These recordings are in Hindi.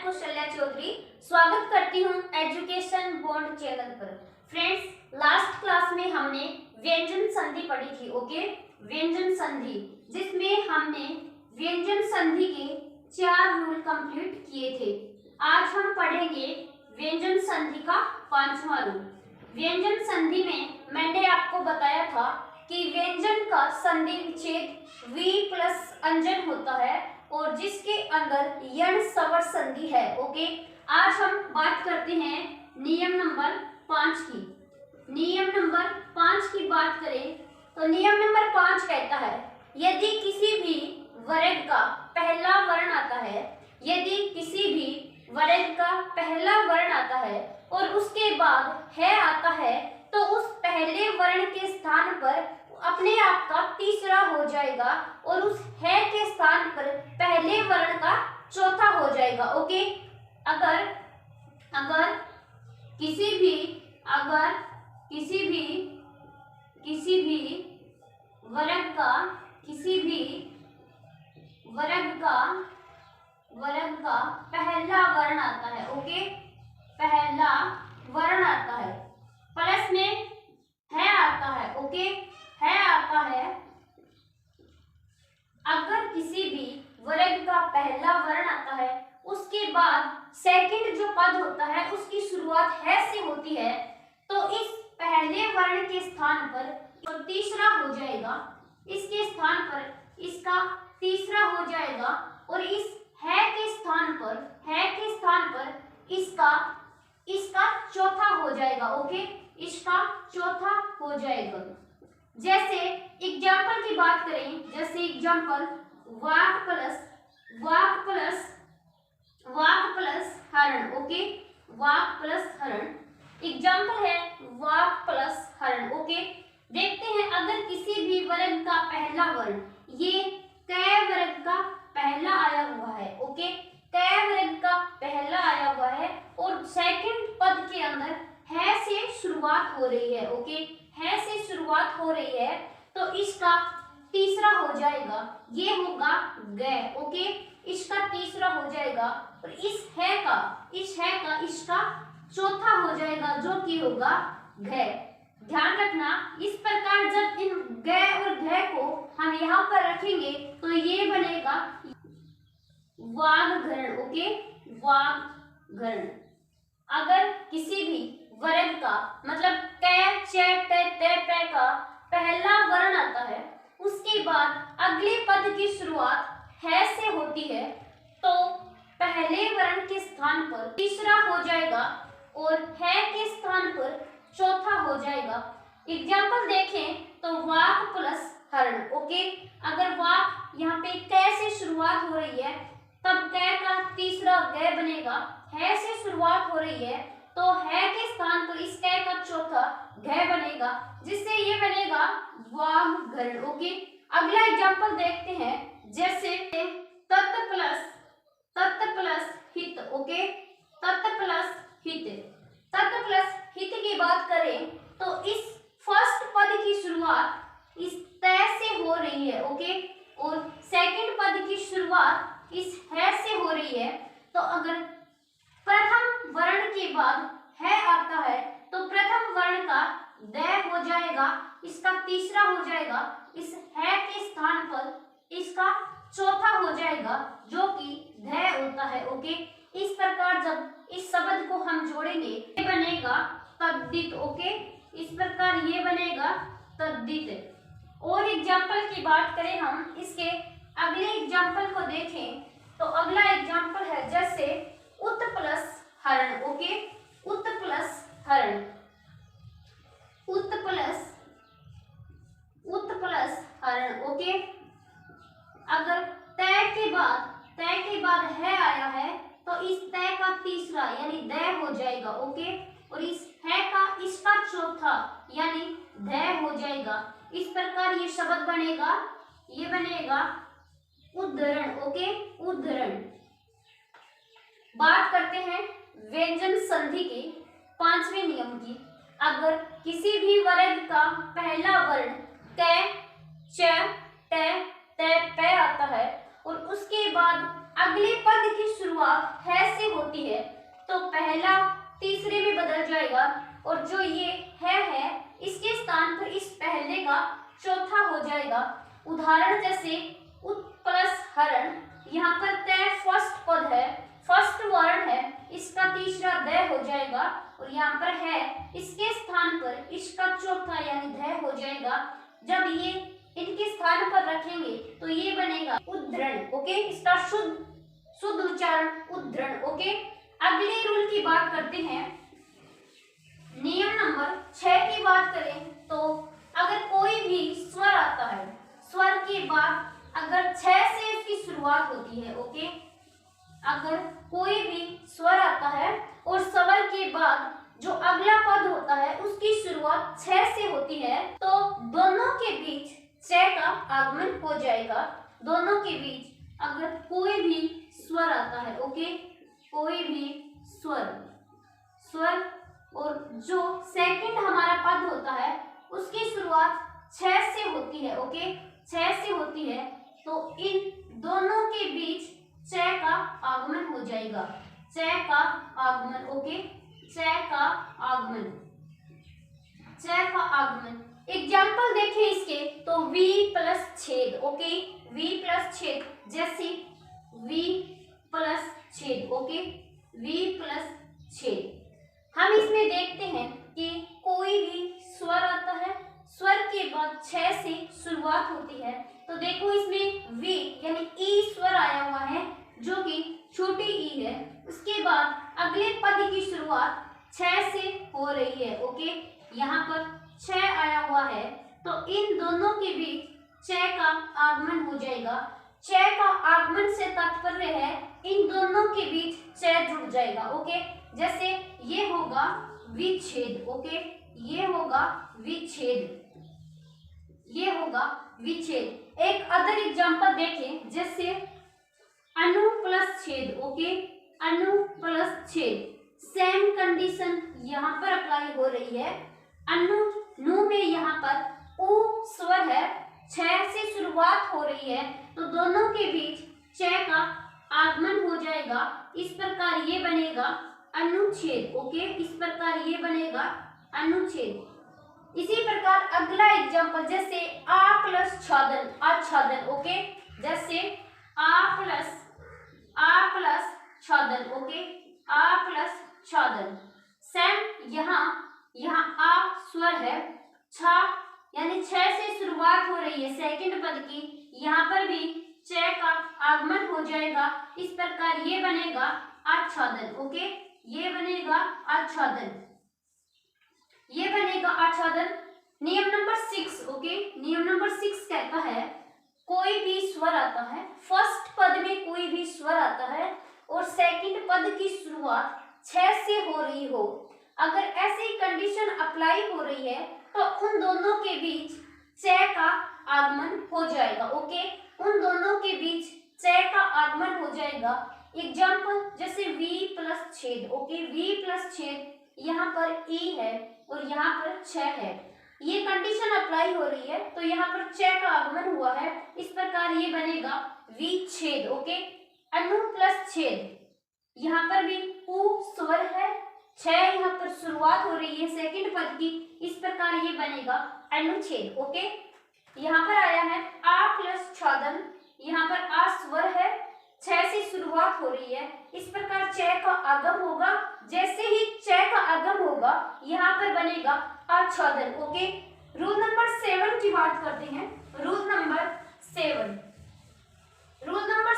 कौशल्या चौधरी स्वागत करती हूँ एजुकेशन बॉन्ड चैनल पर। फ्रेंड्स, लास्ट क्लास में हमने व्यंजन संधि पढ़ी थी। ओके, व्यंजन संधि, जिसमें हमने व्यंजन संधि के 4 रूल कंप्लीट किए थे। आज हम पढ़ेंगे व्यंजन संधि का 5वां रूल। व्यंजन संधि में मैंने आपको बताया था कि व्यंजन का संधि विच्छेद वी प्लस अंजन होता है और जिसके अंदर यण स्वर संधि है। ओके, आज हम बात करते हैं नियम नंबर 5 की। नियम नंबर 5 की बात करें तो नियम नंबर 5 कहता है, यदि किसी भी वर्ग का पहला वर्ण आता है, यदि किसी भी वर्ग का पहला वर्ण आता है और उसके बाद है आता है, तो उस पहले वर्ण के स्थान पर अपने आप का तीसरा हो जाएगा और उस है के स्थान पर पहले वर्ण का चौथा हो जाएगा। ओके, अगर किसी भी वर्ग का पहला वर्ण आता है। ओके, पहला वर्ण आता है, प्लस में है आता है। ओके, है आता है। अगर किसी भी वर्ग का पहला वर्ण आता है, उसके बाद सेकंड जो पद होता है उसकी शुरुआत है से होती है, तो इस पहले वर्ण के स्थान पर तो तीसरा हो जाएगा, इसके स्थान पर इसका तीसरा हो जाएगा और इस है के स्थान पर इसका चौथा हो जाएगा। ओके, इसका चौथा हो जाएगा। जैसे एग्जाम्पल की बात करें, जैसे एग्जाम्पल वाक प्लस हरण। ओके, वाक प्लस हरण एग्जाम्पल है, वाक प्लस हरण। ओके, देखते हैं अगर किसी भी वर्ग का पहला वर्ण, ये कै वर्ग का पहला आया हुआ है। ओके, कै वर्ग का पहला आया हुआ है और सेकंड पद के अंदर है से शुरुआत हो रही है। ओके, है से शुरुआत हो रही है, तो इसका तीसरा हो जाएगा, ये होगा ग। ओके, इसका तीसरा हो जाएगा और इस है का इसका चौथा हो जाएगा, जो कि होगा घ। ध्यान रखना, इस प्रकार जब इन ग और घ को हम यहाँ पर रखेंगे तो ये बनेगा वाग्घरण। ओके, वाग्घरण। अगर किसी भी वर्ग का मतलब कै च ट त प का पहला वर्ण आता है, उसके बाद अगले पद की शुरुआत है से होती है, तो पहले वर्ण के स्थान पर तीसरा हो जाएगा और है के स्थान पर चौथा हो जाएगा। एग्जाम्पल देखें तो वाक प्लस हरण। ओके, अगर वाक यहाँ पे कै से शुरुआत हो रही है, तब कै का तीसरा ग बनेगा। है से शुरुआत हो रही है तो है के स्थान पर इस कै का चौथा घ बनेगा, जिससे ये बनेगा वाग्घरण। ओके, अगला एग्जाम्पल देखते हैं, जैसे तत् प्लस हित। ओके, तत् प्लस हित की बात करें तो इस फर्स्ट पद की शुरुआत इस त से हो रही है। ओके, और सेकंड पद की शुरुआत इस है से हो रही है, तो अगर प्रथम वर्ण के बाद है आता है तो प्रथम वर्ण का द हो जाएगा, इसका तीसरा हो जाएगा, इस है के स्थान पर इसका चौथा हो जाएगा, जो कि ध होता है। ओके, इस प्रकार जब इस शब्द को हम जोड़ेंगे ये बनेगा तद्धित। ओके, इस प्रकार ये बनेगा तद्धित। और एग्जाम्पल की बात करें हम, इसके अगले एग्जाम्पल को देखें तो अगला एग्जाम्पल है, जैसे उत प्लस हरण। ओके, उत प्लस हरण ओके, अगर तय के बाद है आया है तो इस तय का तीसरा यानी द हो जाएगा। ओके, और इस है का इसका चौथा यानी ध हो जाएगा। इस प्रकार ये शब्द बनेगा, ये बनेगा उद्धरण। ओके, उद्धरण। बात करते हैं व्यंजन संधि के 5वें नियम की। अगर किसी भी वर्ग का पहला वर्ण कै च ट त प आता है और उसके बाद अगले पद की शुरुआत शुरुआत है से होती है तो पहला तीसरे में बदल जाएगा और जो ये है इसके स्थान पर इस पहले का चौथा हो जाएगा। उदाहरण जैसे उत प्लस हरण, यहाँ पर तय फर्स्ट पद है, फर्स्ट वर्ण है, इसका तीसरा द हो जाएगा और यहाँ पर है इसके स्थान पर इसका चौथा यानी ध हो जाएगा। जब ये इनके स्थान पर रखेंगे तो ये बनेगा उद्धरण। ओके, इसका शुद्ध उच्चारण उद्धरण। ओके, अगले रूल की बात करते हैं। नियम नंबर 6 की बात करें तो अगर कोई भी स्वर आता है, स्वर के बाद अगर 6 से उसकी शुरुआत होती है, ओके, अगर कोई भी स्वर आता है और स्वर के बाद जो अगला पद होता है उसकी शुरुआत 6 से होती है तो दोनों के बीच 6 का आगमन हो जाएगा। दोनों के बीच अगर कोई भी स्वर आता है, ओके, कोई भी स्वर और जो सेकंड हमारा पद होता है उसकी शुरुआत 6 से होती है, ओके, 6 से होती है तो इन दोनों के बीच 6 का आगमन हो जाएगा। 6 का आगमन, ओके, 6 का आगमन, 6 का आगमन। एग्जाम्पल देखें इसके तो V प्लस छेद, ओके, V प्लस छेद, जैसे V प्लस छेद, ओके, V प्लस छेद। हम इसमें देखते हैं कि कोई भी स्वर आता है, स्वर के बाद 6 से शुरुआत होती है तो देखो इसमें V यानी ई स्वर आया हुआ है जो कि छोटी ई है। उसके बाद अगले पद की शुरुआत 6 से हो रही है, ओके, यहाँ पर 6 आया हुआ है तो इन दोनों के बीच 6 का आगमन हो जाएगा। 6 का आगमन से तात्पर्य है इन दोनों के बीच 6 जुड़ जाएगा, ओके, जैसे ये होगा विच्छेद, ओके, ये होगा विच्छेद, ये होगा विच्छेद। एक अदर एग्जांपल देखें जैसे अनु प्लस छेद, ओके, अनु प्लस छेद, सेम कंडीशन यहाँ पर अप्लाई हो रही है। नु में यहाँ पर उ स्वर है, 6 से शुरुआत हो रही है तो दोनों के बीच 6 का आगमन हो जाएगा। इस प्रकार ये बनेगा अनुच्छेद, ओके, इस प्रकार ये बनेगा अनुच्छेद। इसी प्रकार अगला एग्जांपल जैसे आ प्लस छादन, आच्छादन, ओके, जैसे आ प्लस छादन, ओके, आ प्लस छादन। सेम यहाँ आ स्वर है, छा यानी 6 से शुरुआत हो रही है सेकंड पद की, यहाँ पर भी 6 का आगमन हो जाएगा। इस प्रकार ये बनेगा आच्छादन, ओके, ये बनेगा आच्छादन, ये बनेगा आच्छादन। नियम नंबर 6, ओके, नियम नंबर 6 कहता है कोई भी स्वर आता है, फर्स्ट पद में कोई भी स्वर आता है और सेकंड पद की शुरुआत 6 से हो रही हो, अगर ऐसी कंडीशन अप्लाई हो रही है तो उन दोनों के बीच 6 का आगमन हो जाएगा, ओके, उन दोनों के बीच 6 का आगमन हो जाएगा। एग्जाम्पल जैसे V प्लस छेद, ओके, V प्लस छेद, यहाँ पर ई है और यहाँ पर 6 है, ये कंडीशन अप्लाई हो रही है तो यहाँ पर 6 का आगमन हुआ है। इस प्रकार ये बनेगा विच्छेद, ओके, अनु प्लस छेद, यहाँ पर भी उ स्वर है, 6 यहाँ पर शुरुआत हो रही है सेकंड पद की, इस प्रकार ये बनेगा अनुच्छेद, ओके। यहाँ पर आया है आ प्लस छादन, यहाँ पर आ स्वर है, 6 से शुरुआत हो रही है, इस प्रकार 6 का आगम होगा। जैसे ही 6 का आगम होगा यहाँ पर बनेगा आच्छादन, ओके। रूल नंबर 7 की बात करते हैं। रूल नंबर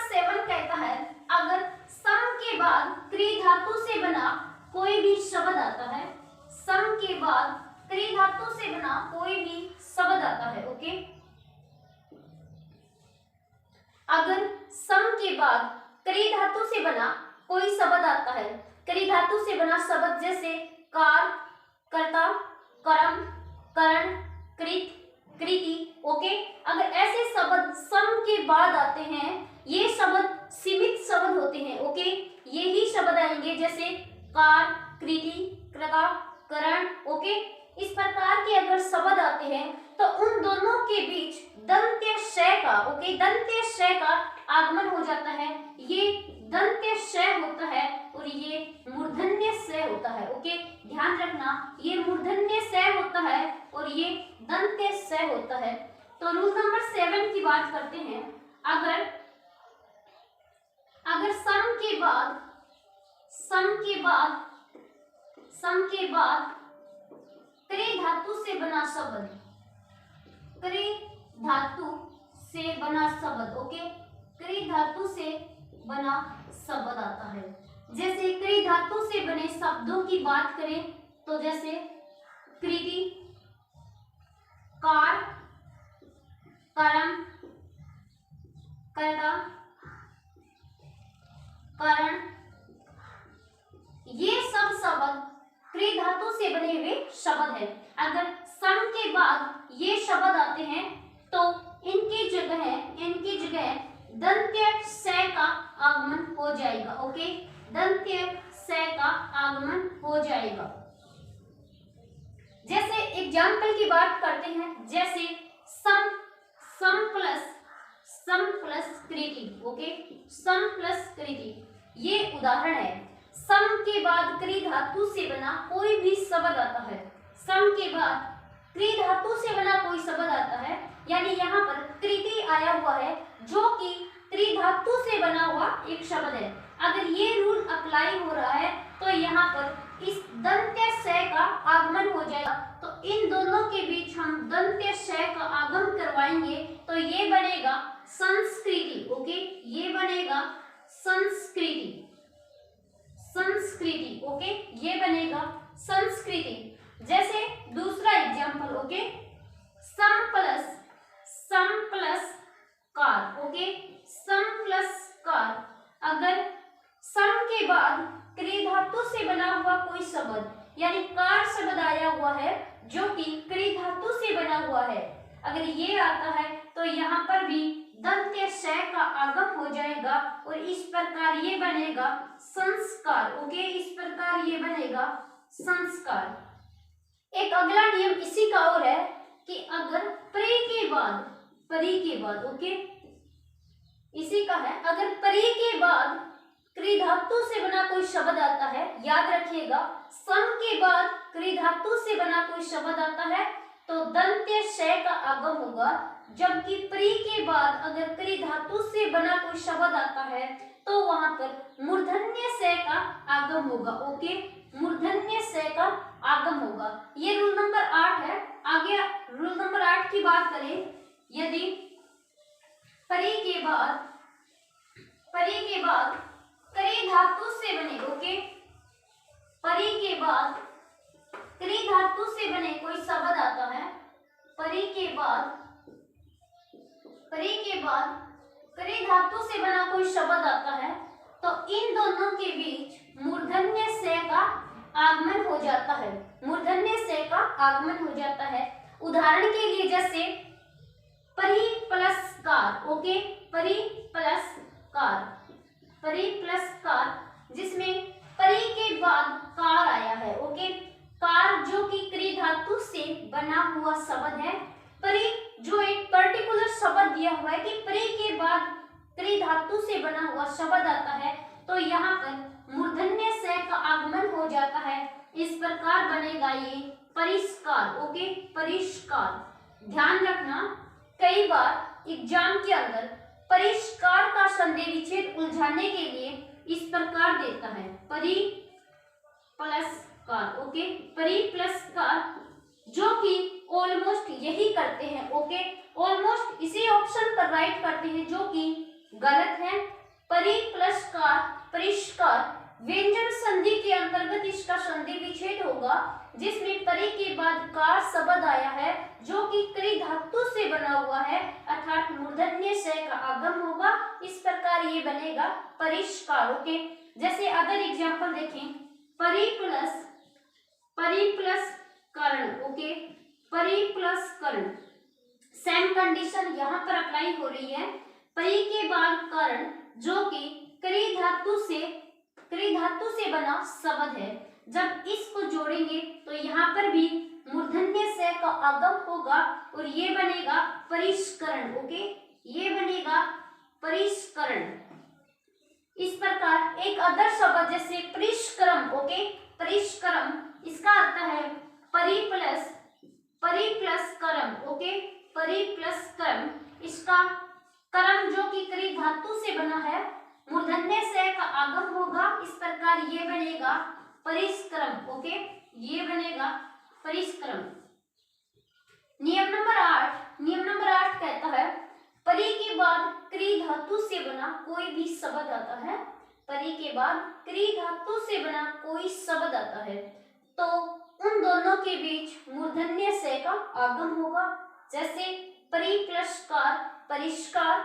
7 कहता है अगर सम के बाद क्री धातु से बना कोई भी शब्द आता है, सम के बाद क्री धातु से बना कोई भी शब्द आता है, ओके, अगर सम के बाद क्री धातु से बना कोई शब्द आता है, क्री धातु से बना शब्द जैसे कार, कर्ता, कर्म, करण, कृत, कृति, ओके, अगर ऐसे शब्द सम के बाद आते हैं, ये शब्द सीमित शब्द होते हैं, ओके, यही शब्द आएंगे जैसे कार, कृति, कृता, करण, ओके। इस प्रकार के अगर शब्द आते हैं तो उन दोनों के बीच दंत्य श का, ओके, दंत्य श का आगमन हो जाता है। ये दंत्य श ओके, ध्यान रखना ये मूर्धन्य स होता है और ये दंत्य स होता है। तो रूल नंबर 7 की बात करते हैं। अगर सम के बाद क्री धातु से बना शब्द, क्री धातु से बना शब्द, ओके, क्री धातु से बना शब्द आता है। जैसे क्री धातु से बने शब्दों की बात करें तो जैसे कृति, कार, कर्म, कर्ता, करण, ये सब शब्द क्री धातु से बने हुए शब्द है। अगर सम के बाद ये शब्द आते हैं तो इनकी जगह दंत्य स का आगमन हो जाएगा, ओके, दंत्य स का आगमन हो जाएगा। जैसे एग्जाम्पल की बात करते हैं, जैसे सम प्लस कृति, ओके, सम प्लस कृति, ये उदाहरण है। सम के बाद क्री धातु से बना कोई भी शब्द आता है, सम के बाद क्री धातु से बना कोई शब्द आता है, यानी यहाँ पर कृति आया हुआ है जो कि क्री धातु से बना हुआ एक शब्द है। अगर ये रूल अप्लाई हो रहा है तो यहाँ पर इस दंत्य स का आगमन हो जाएगा। तो इन दोनों के बीच हम दंत्य स का आगमन करवाएंगे तो ये बनेगा संस्कृति, ओके, ये बनेगा संस्कृति, ओके, ये बनेगा संस्कृति। जैसे दूसरा एग्जांपल, ओके, सम प्लस कार, ओके, सम प्लस कार, अगर सम के बाद क्री धातु से बना हुआ कोई शब्द, यानी कार शब्द आया हुआ है जो कि क्री धातु से बना हुआ है, अगर ये आता है तो यहाँ पर भी दंत्य स का आगम हो जाएगा और इस प्रकार ये बनेगा संस्कार, ओके, इस प्रकार ये बनेगा संस्कार। एक अगला नियम इसी का और है कि अगर परी के बाद, ओके, इसी का है, अगर परी के बाद क्री धातु से बना कोई शब्द आता है, याद रखिएगा, सम के बाद क्री धातु से बना कोई शब्द आता है तो दंत्य स का आगम होगा, जबकि परी के बाद अगर क्री धातु से बना कोई शब्द आता है तो वहां पर मूर्धन्य स का आगम होगा, ओके, मूर्धन्य स का आगम होगा। ये रूल नंबर 8 है। आगे रूल नंबर 8 की बात करें, यदि परी के बाद क्री धातु से बने, ओके, परी के बाद क्री धातु से बने कोई शब्द आता है, परी के बाद क्री धातु से बना कोई शब्द आता है तो इन दोनों के बीच मूर्धन्य स का आगमन हो जाता है, मूर्धन्य स का आगमन हो जाता है। उदाहरण के लिए जैसे परी प्लस कार, ओके, परी प्लस कार, जिसमें परी के बाद कार आया है, ओके, कार जो कि क्री धातु से बना हुआ शब्द है। परी जो एक पर्टिकुलर शब्द दिया हुआ है कि परी के बाद क्री धातु से बना हुआ शब्द आता है तो यहाँ पर मूर्धन्य स का आगमन हो जाता है, इस प्रकार बनेगा ये परिष्कार, ओके, परिष्कार। ध्यान रखना, कई बार एग्जाम के अंदर परिष्कार का संधि विच्छेद उलझाने के लिए इस प्रकार देता है, परी प्लस कार, ओके, परी प्लस कार, जो कि ऑलमोस्ट यही करते हैं, ओके, ऑलमोस्ट इसी ऑप्शन पर राइट करते हैं जो कि गलत है। परी प्लस कार परिष्कार व्यंजन संधि के अंतर्गत इसका संधि विच्छेद होगा, जिसमें परी के बाद कार शब्द आया है जो कि क्री धातु से बना हुआ है, अर्थात मूर्धन्य स का आगम होगा, इस प्रकार ये बनेगा परिष्कार, ओके। जैसे अदर एग्जांपल देखें, परी प्लस कर्ण, ओके, परी प्लस कर्ण, सेम कंडीशन यहाँ पर अप्लाई हो रही है। परी के बाद कर्ण जो कि क्री धातु से बना शब्द है, जब इसको जोड़ेंगे तो यहाँ पर भी मूर्धन्य स का आगम होगा और ये बनेगा परिष्करण, ओके, ये बनेगा परिष्करण। इस प्रकार एक अदर शब्द जैसे परिष्क्रम, ओके, परिष्क्रम प्रकार ये बनेगा परिष्क्रम। ओके, ये बनेगा परिष्क्रम। नियम नंबर 8 कहता है परी के बाद क्री धातु से बना कोई भी शब्द आता है, परी के बाद क्री धातु से बना कोई शब्द आता है तो उन दोनों के बीच मूर्धन्य से का आगम होगा। जैसे परी प्लस कार परिष्कार,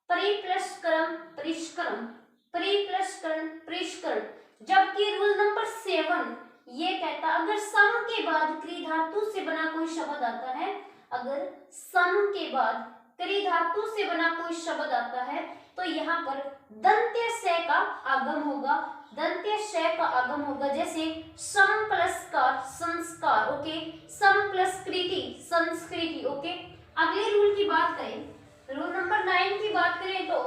परी प्लस करम परिष्करम, परी प्लस करण परिष्करण। जबकि रूल नंबर 7 ये कहता है अगर सम के बाद क्री धातु से बना कोई शब्द आता है, अगर सम के बाद क्री धातु से बना कोई शब्द आता है तो यहाँ पर दंत्य से का आगम होगा, दंत्य से का आगम होगा। जैसे सम प्लस कार संस्कार। ओके, सम प्लस कृति संस्कृति। ओके, अगले रूल की बात करें, रूल नंबर 9 की बात करें तो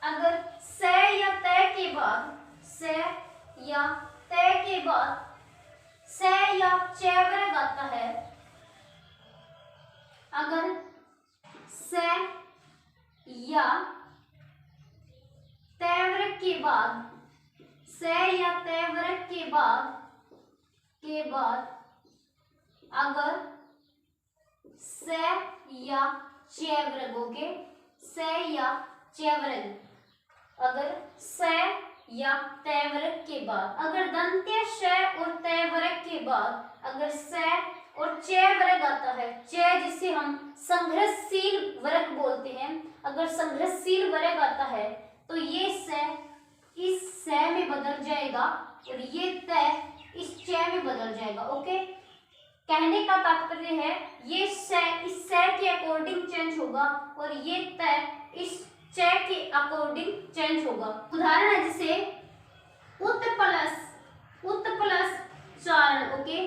अगर से या तय के बाद, से या तय के बाद से या चैवर्ग आता है, अगर से या तैवर्ग के बाद, से या तैवर्ग के बाद अगर से या चैवर्ग। ओके, से या चैवर्ग, अगर से या तैवर्ग के बाद, अगर दंत्य श और तैवर्ग के बाद अगर से और चे वर्ग आता है, चे जिसे हम संघर्षशील वर्ग बोलते हैं, अगर संघर्षशील वर्ग आता है तो ये से इस से में बदल जाएगा और ये तय इस चे में बदल जाएगा। ओके, कहने का तात्पर्य है ये से इस से के अकॉर्डिंग चेंज होगा और ये तय इस चे के अकॉर्डिंग चेंज होगा। उदाहरण है जैसे उत प्लस चारण। ओके,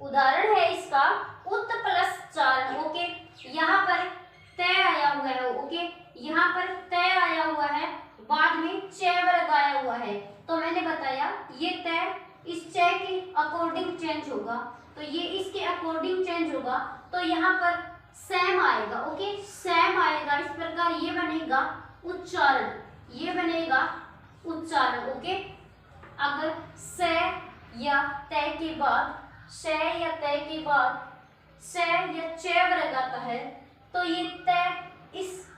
उदाहरण है इसका उत प्लस चारण। ओके, यहाँ पर तय आया हुआ है। ओके, यहाँ पर तय आया हुआ है, बाद में चे वर्ग आया हुआ है, तो मैंने बताया ये तय इस चे के अकॉर्डिंग चेंज होगा तो ये इसके अकॉर्डिंग चेंज होगा तो यहाँ पर सैम आएगा। ओके, सैम आएगा, इस प्रकार ये बनेगा उच्चारण, ये बनेगा उच्चारण। ओके, अगर से या तय के बाद, से या तय के बाद से या चे वर्ग आता है तो ये तय इस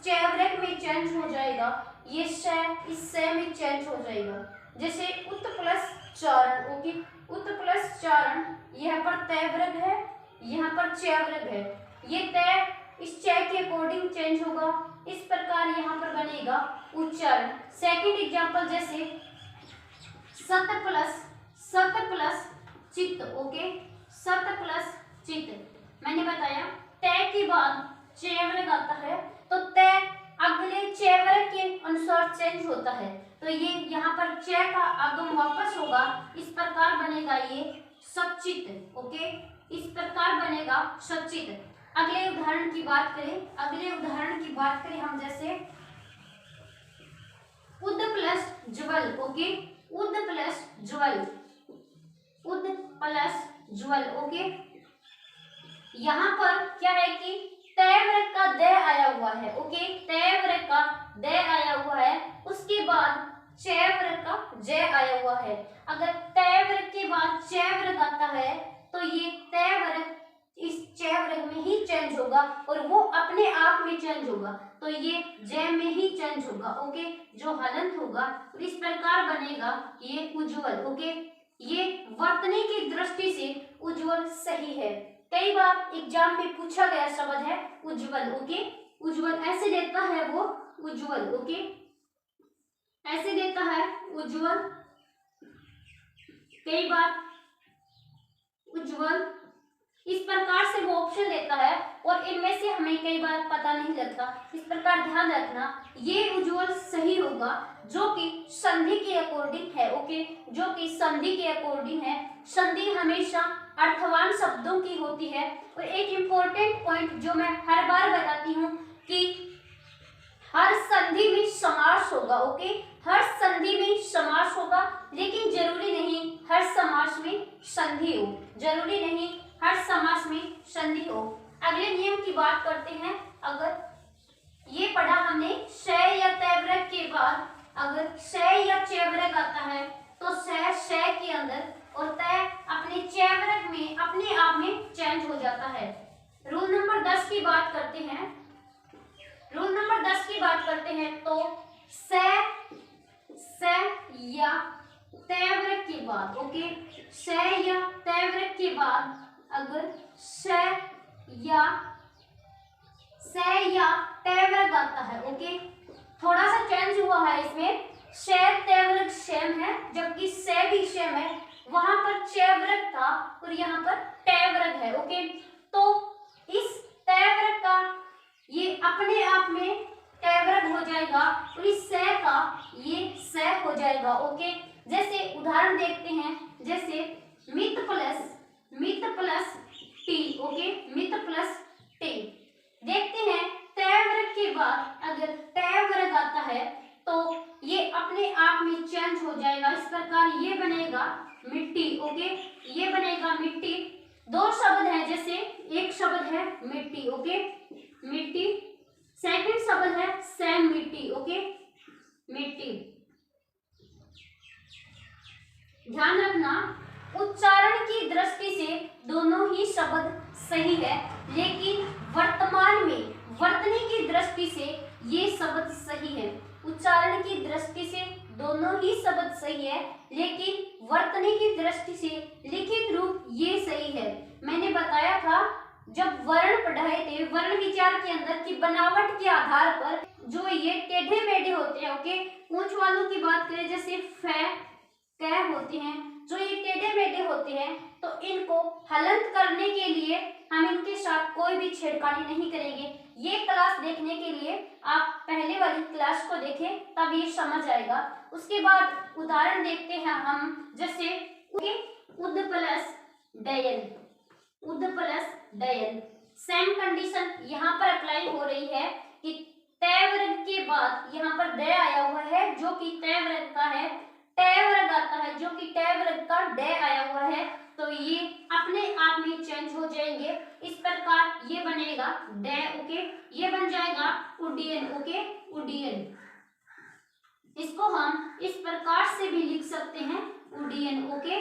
चे वर्ग में चेंज हो जाएगा, ये से इस से में चेंज हो जाएगा। जैसे उत प्लस चारण। ओके, उत प्लस चारण, यहाँ पर तय वर्ग है, यहाँ पर चे वर्ग है, ये तय इस चे के अकॉर्डिंग चेंज होगा, इस प्रकार यहाँ पर बनेगा उच्चारण। सेकंड एग्जांपल जैसे सत प्लस चित्त। ओके, सत प्लस चित्त, मैंने बताया तय के बाद चे वर्ग आता है तो तय अगले चे वर्ग के अनुसार चेंज होता है तो ये यहाँ पर चे का आगम वापस होगा, इस प्रकार बनेगा ये सचित। ओके, इस प्रकार बनेगा सचित। अगले उदाहरण की बात करें, हम जैसे उद प्लस ज्वल। ओके, उद प्लस ज्वल, उद प्लस ज्वल। ओके, यहाँ पर क्या है कि तय वर्ग का दय आया हुआ है। ओके, तय वर्ग का दय आया हुआ है, उसके बाद चे वर्ग का जय आया हुआ है। अगर तय वर्ग के बाद चे वर्ग आता है तो ये तय वर्ग इस चे वर्ग में ही चेंज होगा और वो अपने आप में चेंज होगा तो ये जय में ही चेंज होगा। ओके, जो हलंत होगा इस प्रकार बनेगा ये उज्जवल। ओके, ये वर्तनी की दृष्टि से उज्जवल सही है। कई बार एग्जाम में पूछा गया शब्द है उज्जवल। ओके, उज्जवल ऐसे देता है वो उज्जवल। ओके, ऐसे देता है उज्जवल, कई बार उज्जवल इस प्रकार से वो ऑप्शन देता है और इनमें से हमें कई बार पता नहीं लगता, इस प्रकार ध्यान रखना ये उज्जवल सही होगा जो कि संधि के अकॉर्डिंग है। ओके, जो कि संधि के अकॉर्डिंग है। संधि हमेशा अर्थवान शब्दों की होती है और एक इम्पोर्टेंट पॉइंट जो मैं हर बार बताती हूँ कि हर संधि में समास होगा। ओके, हर संधि में समास होगा लेकिन जरूरी नहीं हर समास में संधि हो, जरूरी नहीं हर समास में संधि हो। अगले नियम की बात करते हैं, अगर ये हमने शय या तैवरक के बाद अगर शय या चैवरक आता है तो शय के अंदर और तय अपने चैवरक में अपने आप में चेंज हो जाता है। रूल नंबर 10 की बात करते हैं। रूल नंबर 10 की बात करते हैं तो स या तैवरक के बाद, ओके, स या तैवरक के बाद अगर या तैवरक आता है, ओके, थोड़ा सा चेंज हुआ है इसमें, शय तैवरक सेम है जबकि स भी सेम है, वहां पर चैवरक था और यहाँ पर तैवरक है, ओके। तो इस तैवरक का ये अपने आप में तैवरक हो जाएगा और इस स का ये स हो जाएगा, ओके। जैसे उदाहरण देखते हैं, जैसे मित प्लस टी, ओके, मित प्लस टी। देखते हैं तैवरक के बाद अगर तैवरक आता है तो ये अपने आप में चेंज हो जाएगा, इस प्रकार ये बनेगा मिट्टी, ओके, ये बनेगा मिट्टी। दो शब्द हैं, जैसे एक शब्द है मिट्टी, ओके, मिट्टी, सेकंड शब्द है सैम मिट्टी, ओके, मिट्टी। ध्यान रखना उच्चारण की दृष्टि से दोनों ही शब्द सही है, लेकिन वर्तमान में वर्तनी की दृष्टि से ये शब्द सही है। उच्चारण की दृष्टि से दोनों ही शब्द सही है, लेकिन वर्तनी की दृष्टि से लिखित रूप ये सही है। मैंने बताया था जब वर्ण पढ़ाए थे वर्ण विचार के अंदर की बनावट के आधार पर जो ये टेढ़े मेढ़े होते हैं, ओके, ऊंच वालों की बात करें जैसे फ क होते हैं, जो ये टेढ़े मेढ़े होते हैं, तो इनको हलंत करने के लिए हम इनके साथ कोई भी छेड़खानी नहीं करेंगे। ये क्लास देखने के लिए आप पहले वाली क्लास को देखें, तब ये समझ आएगा। उसके बाद उदाहरण देखते हैं हम, जैसे उद प्लस डयन, सेम कंडीशन यहाँ पर अप्लाई हो रही है कि तैवरक के बाद यहाँ पर ड आया हुआ है जो कि तैवरक का है, तैवरक आता है जो कि तैवरक का ड आया हुआ है, तो ये अपने आप में चेंज हो जाएंगे। इस प्रकार ये बनेगा ड, ओके, ये बन जाएगा उड्डयन, ओके, उड्डयन। इसको हम इस प्रकार से भी लिख सकते हैं उड्डयन, ओके।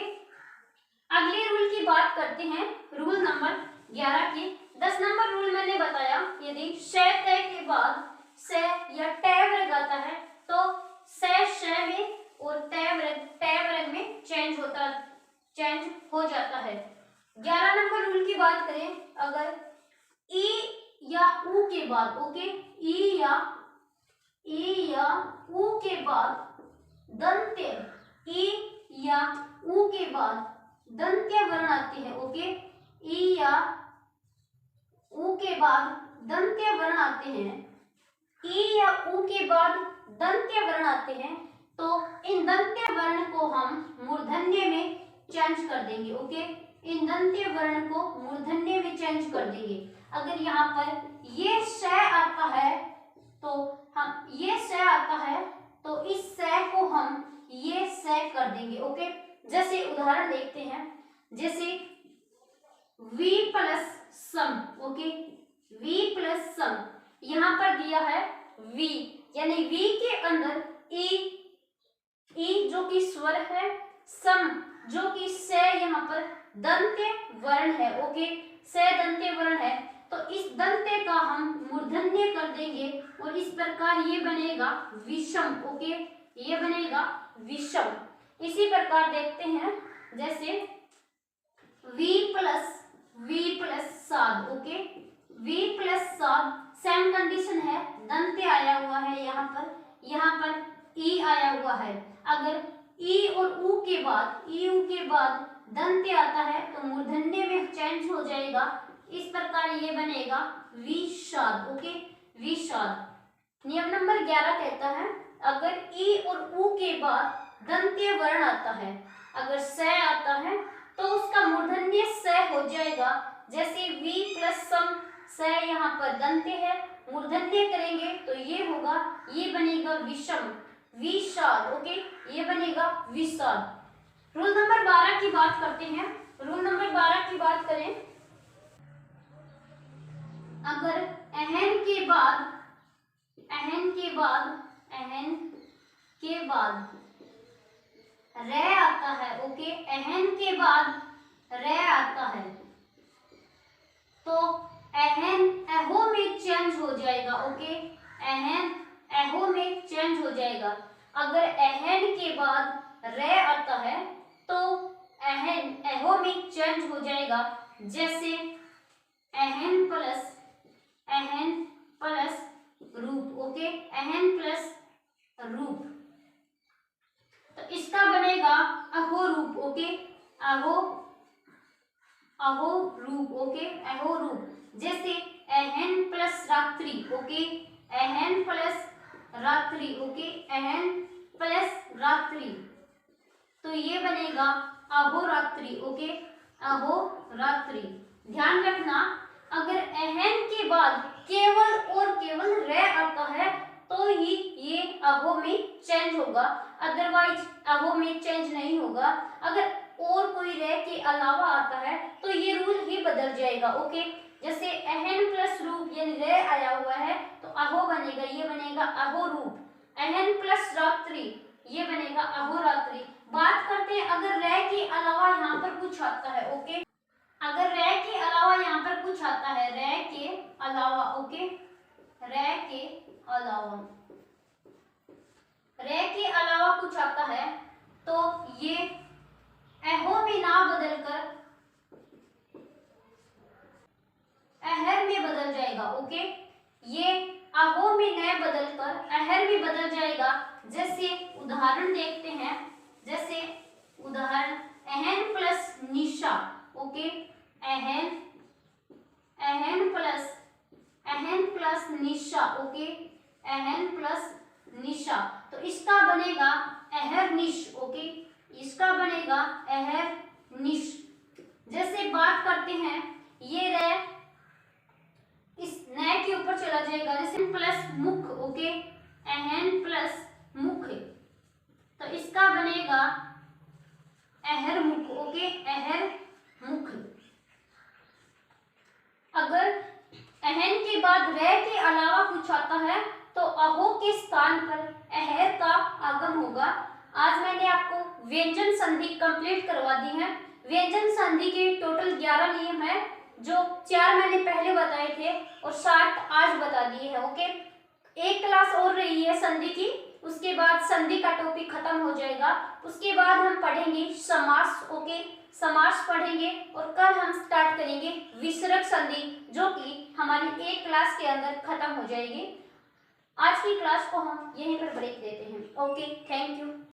अगले रूल की बात करते हैं, रूल नंबर 11 की। 10 नंबर रूल मैंने बताया, यदि श तय के बाद स या तैवरक आता है तो श में और तैवरक में चेंज हो जाता है। 11 नंबर रूल की बात करें, अगर ई या ऊ के बाद, ओके, ई या ऊ के बाद दंत्य, ई या ऊ के बाद दंत्य वर्ण आते हैं, ओके, ई या ऊ के बाद दंत्य वर्ण आते हैं, ई या ऊ के बाद दंत्य वर्ण आते हैं, तो इन दंत्य वर्ण को हम मूर्धन्य में चेंज कर देंगे, ओके, इन दंत्य वर्ण को मूर्धन्य में चेंज कर देंगे। अगर यहाँ पर ये श आता है तो हम ये श आता है तो इस श को हम ये स कर देंगे, ओके। जैसे उदाहरण देखते हैं, जैसे v प्लस सम, ओके, v प्लस सम, यहाँ पर दिया है v, यानी v के अंदर ई जो कि स्वर है, सम जो कि स यहाँ पर दंत्य वर्ण है, ओके, स दंत्य वर्ण है, तो इस दंत्य का हम मूर्धन्य कर देंगे और इस प्रकार ये बनेगा विषम, ओके, ये बनेगा विषम। इसी प्रकार देखते हैं, जैसे v प्लस साध, ओके, v प्लस साध, सेम कंडीशन है, दंत्य आया हुआ है, यहाँ पर ई आया हुआ है। अगर ई और ऊ के बाद दंत्य आता है तो मूर्धन्य में चेंज हो जाएगा, इस प्रकार ये बनेगा विषाद, ओके, विषाद। नियम नंबर 11 कहता है, अगर ई और ऊ के बाद दंत्य वर्ण आता है, अगर स आता है तो उसका मूर्धन्य स हो जाएगा। जैसे v प्लस सम, स यहाँ पर दंत्य है, मूर्धन्य करेंगे तो ये होगा, ये बनेगा विषम, विषाद, ओके, ये बनेगा विषाद। रूल नंबर 12 की बात करते हैं। रूल नंबर 12 की बात करें, अगर अहन अहन के बाद रे आता है। ओके, अहन के बाद रे आता है तो अहन अहो में चेंज हो जाएगा। ओके, अहन अहो में चेंज हो जाएगा। अगर अहन के बाद रे आता है तो अहन अहो में चेंज हो जाएगा। जैसे अहन प्लस रूप। ओके, अहन प्लस रूप, तो इसका बनेगा अहो रूप। ओके, अहो रूप। ओके, अहो रूप। जैसे अहन प्लस रात्रि। ओके, अहन प्लस रात्रि। ओके, अहन प्लस रात्रि, तो ये बनेगा अहोरात्रि। ओके, अहोरात्रि। ध्यान रखना, अगर अहन के बाद केवल और केवल रे आता है तो ही ये अहो में चेंज होगा, अदरवाइज अहो में चेंज नहीं होगा। अगर और कोई रे के अलावा आता है तो ये रूल ही बदल जाएगा। ओके, जैसे अहन प्लस रूप यानी रे आया हुआ है तो अहो बनेगा, ये बनेगा अहो रूप। अहन प्लस रात्रि, ये बनेगा अहोरात्रि। बात करते हैं अगर रे के अलावा यहाँ पर कुछ आता है। ओके, अगर रे के अलावा यहाँ पर कुछ आता है, रे के अलावा। ओके, रे के अलावा कुछ आता है तो ये अहो में ना बदलकर अहर में बदल जाएगा। ओके, ये अहो में न बदलकर अहर में बदल जाएगा। जैसे उदाहरण देखते हैं, जैसे उदाहरण अहन प्लस निशा। ओके, अहन प्लस निशा। ओके, अहन प्लस निशा, तो इसका बनेगा अहर निश। ओके, इसका बनेगा अहर निश। जैसे बात करते हैं, ये रे इस न के ऊपर चला जाएगा, जैसे प्लस मुख। ओके, अहन प्लस मुख, तो इसका बनेगा अहर मुख। ओके, अहर मुख। अगर अहन के बाद रे के अलावा कुछ आता है तो अहो के स्थान पर अहर का आगम होगा। आज मैंने आपको व्यंजन संधि कंप्लीट करवा दी है। व्यंजन संधि के टोटल 11 नियम है, जो 4 मैंने पहले बताए थे और 60 आज बता दिए हैं। ओके, एक क्लास और रही है संधि की, उसके बाद संधि का टॉपिक खत्म हो जाएगा। उसके बाद हम पढ़ेंगे समास। ओके, समास पढ़ेंगे और कल हम स्टार्ट करेंगे विसर्ग संधि, जो कि हमारी एक क्लास के अंदर खत्म हो जाएगी। आज की क्लास को हम यहीं पर ब्रेक देते हैं। Okay, thank you.